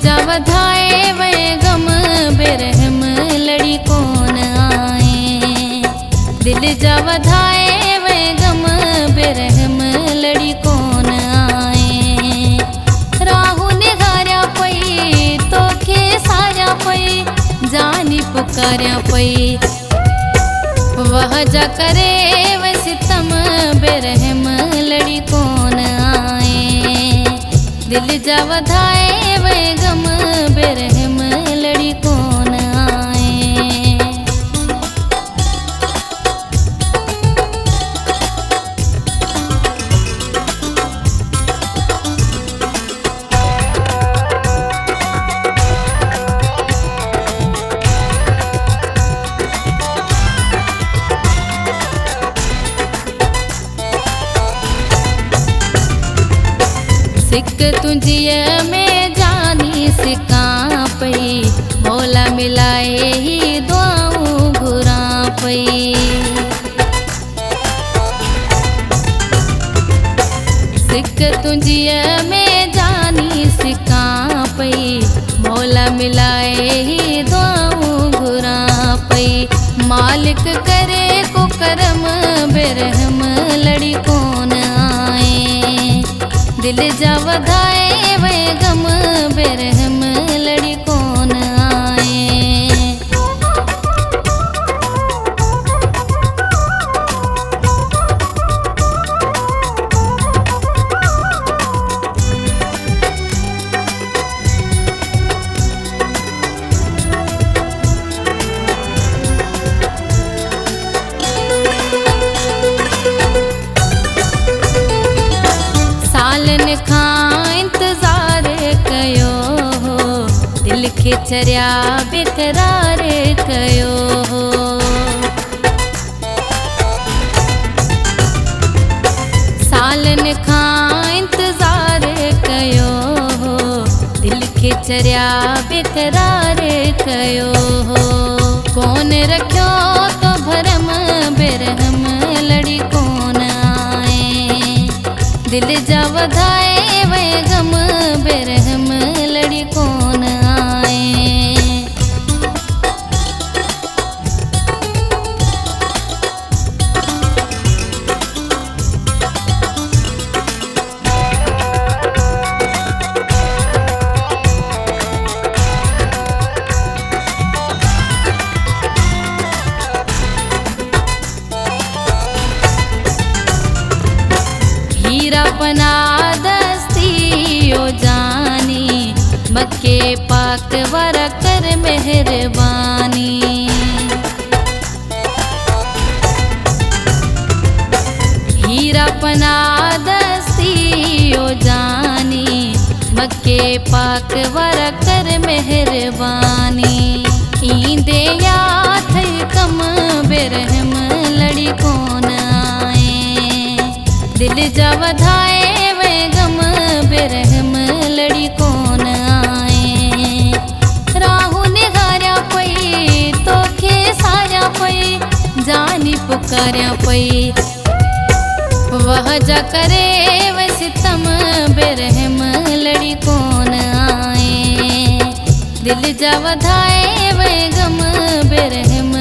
जा वधाए वे गम बेरहम लड़ी कौन आए। दिल जा वधाए वे गम बेरहम लड़ी कौन आए। राहु निगारिया पई तोखे सारिया पई जानी पुकारिया पई। वह जा करे वे सितम बेरहम लड़ी कौन आए। दिल जा वधाए वे गम बेरहम लड़ी कौन आए। सिक तुझिए में जानी सिका पई मौला मिलाए ही दुआऊं घुरा पई। सिक तुझिए में जानी सिका पई मौला मिलाए ही दुआऊं घुरा पई। मालिक करे को करम बेरहम लड़ी कौन आए। दिल जा वधाए वे गम बेरहम लड़ी कौन आए। सालन खां इंतजार कयो हो दिल खे चरिया बेकरार कयो हो। सालन खां इंतजार कयो हो दिल खे चरिया बेकरार कयो हो। कौन रखियो तो भरम बेरहम लड़ी कौन आए। दिल जा वधाए वे गम बेरहम लड़ी कौन आए। हीरा पना दस्तियो जानी मक्के पाक वारा कर मेहरबानी। हीरा पना दस्तियो जानी मक्के पाक वारा कर मेहरबानी। ईंदे या थई कम बेरहम लड़ी कौन आए। दिल जा वधाए वे गम बेरहम लड़ी कौन आए। राहु निगारिया पई तोखे सारिया पई जानी पुकारिया पई। वह जा करे वे सितम बेरहम लड़ी कौन आए। दिल जा वधाए वे गम बेरहम